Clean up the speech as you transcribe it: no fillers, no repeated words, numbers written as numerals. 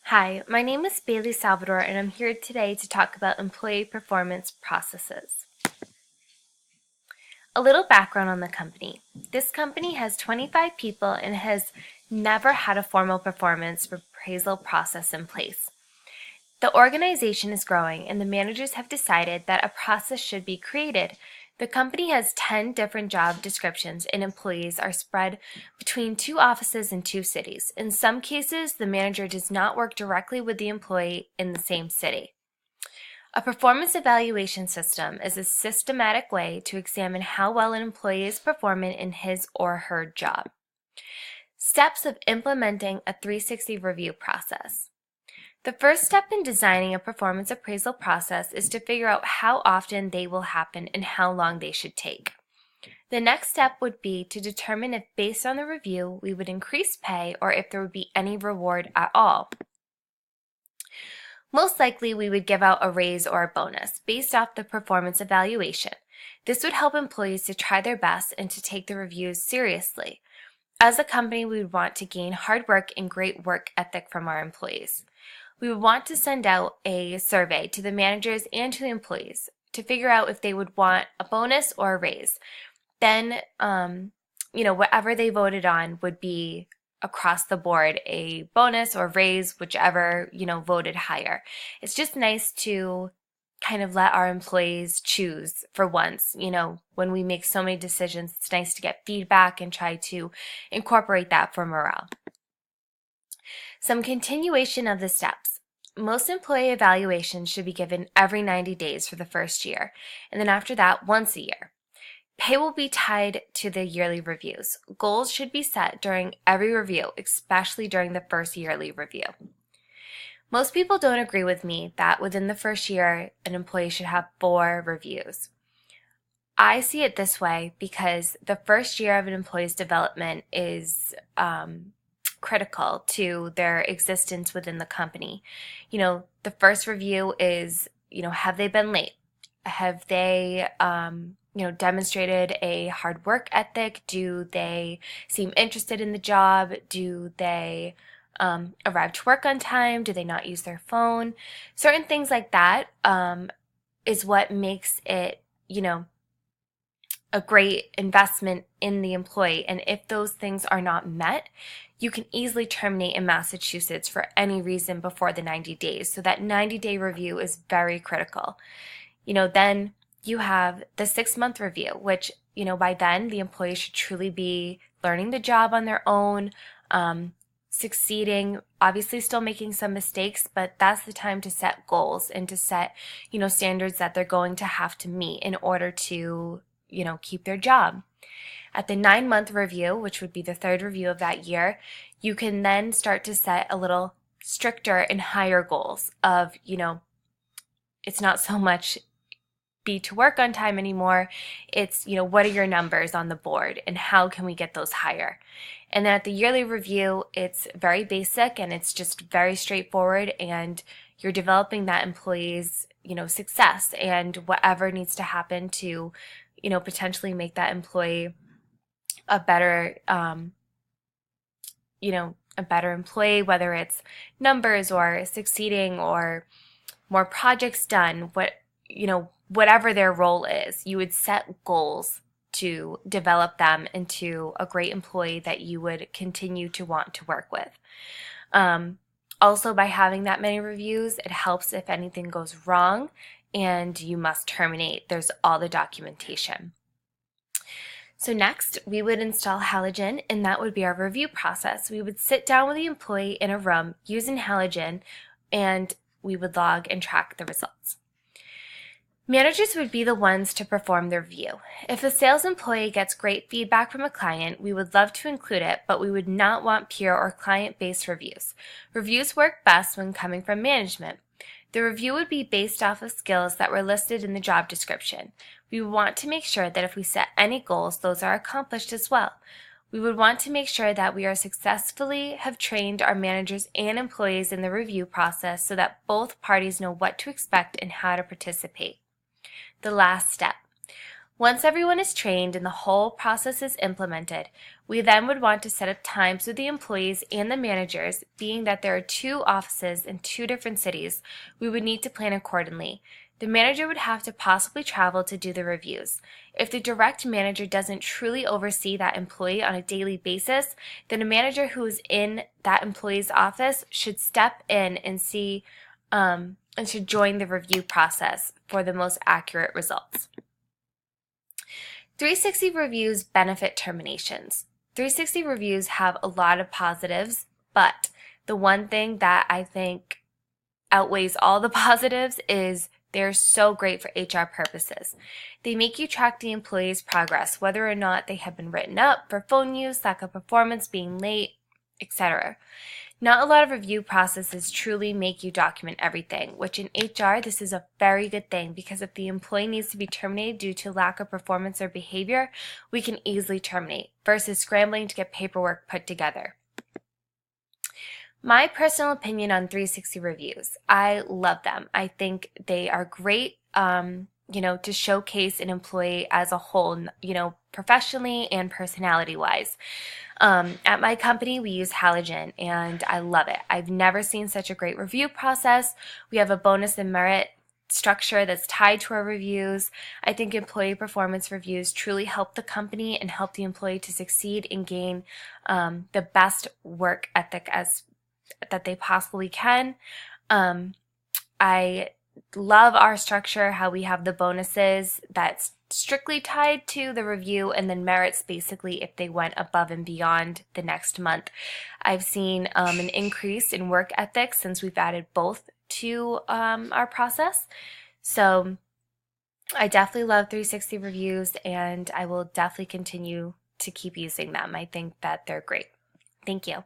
Hi, my name is Bailey Salvador, and I'm here today to talk about employee performance processes. A little background on the company. This company has 25 people and has never had a formal performance appraisal process in place. The organization is growing, and the managers have decided that a process should be created. The company has 10 different job descriptions, and employees are spread between 2 offices in 2 cities. In some cases, the manager does not work directly with the employee in the same city. A performance evaluation system is a systematic way to examine how well an employee is performing in his or her job. Steps of implementing a 360 review process. The first step in designing a performance appraisal process is to figure out how often they will happen and how long they should take. The next step would be to determine if, based on the review, we would increase pay or if there would be any reward at all. Most likely, we would give out a raise or a bonus based off the performance evaluation. This would help employees to try their best and to take the reviews seriously. As a company, we would want to gain hard work and great work ethic from our employees. We would want to send out a survey to the managers and to the employees to figure out if they would want a bonus or a raise. Then, whatever they voted on would be across the board a bonus or raise, whichever, voted higher. It's just nice to kind of let our employees choose for once. When we make so many decisions, it's nice to get feedback and try to incorporate that for morale. Some continuation of the steps. Most employee evaluations should be given every 90 days for the first year, and then after that, once a year. Pay will be tied to the yearly reviews. Goals should be set during every review, especially during the first yearly review. Most people don't agree with me that within the first year, an employee should have 4 reviews. I see it this way because the first year of an employee's development is critical to their existence within the company. The first review is, have they been late? Have they, demonstrated a hard work ethic? Do they seem interested in the job? Do they arrive to work on time? Do they not use their phone? Certain things like that is what makes it, a great investment in the employee. And if those things are not met, you can easily terminate in Massachusetts for any reason before the 90 days. So that 90-day review is very critical. Then you have the 6-month review, which, by then the employee should truly be learning the job on their own, succeeding, obviously still making some mistakes, but that's the time to set goals and to set, standards that they're going to have to meet in order to, keep their job. At the 9-month review, which would be the third review of that year, you can then start to set a little stricter and higher goals of, it's not so much be to work on time anymore. It's, what are your numbers on the board and how can we get those higher? And then at the yearly review, it's very basic and it's just very straightforward, and you're developing that employee's, success and whatever needs to happen to, potentially make that employee a better, a better employee, whether it's numbers or succeeding or more projects done, whatever their role is, you would set goals to develop them into a great employee that you would continue to want to work with. Also, by having that many reviews, it helps if anything goes wrong and you must terminate. There's all the documentation. So next, we would install Halogen, and that would be our review process. We would sit down with the employee in a room using Halogen, and we would log and track the results. Managers would be the ones to perform the review. If a sales employee gets great feedback from a client, we would love to include it, but we would not want peer or client-based reviews. Reviews work best when coming from management. The review would be based off of skills that were listed in the job description. We would want to make sure that if we set any goals, those are accomplished as well. We would want to make sure that we are successfully have trained our managers and employees in the review process so that both parties know what to expect and how to participate. The last step. Once everyone is trained and the whole process is implemented, we then would want to set up times with the employees and the managers. Being that there are 2 offices in 2 different cities, we would need to plan accordingly. The manager would have to possibly travel to do the reviews. If the direct manager doesn't truly oversee that employee on a daily basis, then a manager who is in that employee's office should step in and and should join the review process for the most accurate results. 360 reviews benefit terminations. 360 reviews have a lot of positives, but the one thing that I think outweighs all the positives is they're so great for HR purposes. They make you track the employee's progress, whether or not they have been written up for phone use, lack of performance, being late, etc. Not a lot of review processes truly make you document everything, which in HR, this is a very good thing because if the employee needs to be terminated due to lack of performance or behavior, we can easily terminate versus scrambling to get paperwork put together. My personal opinion on 360 reviews, I love them. I think they are great, to showcase an employee as a whole, professionally and personality-wise. At my company, we use Halogen, and I love it. I've never seen such a great review process. We have a bonus and merit structure that's tied to our reviews. I think employee performance reviews truly help the company and help the employee to succeed and gain the best work ethic that they possibly can. I love our structure, how we have the bonuses that's strictly tied to the review, and then merits basically if they went above and beyond the next month. I've seen an increase in work ethics since we've added both to our process. So I definitely love 360 reviews, and I will definitely continue to keep using them. I think that they're great. Thank you.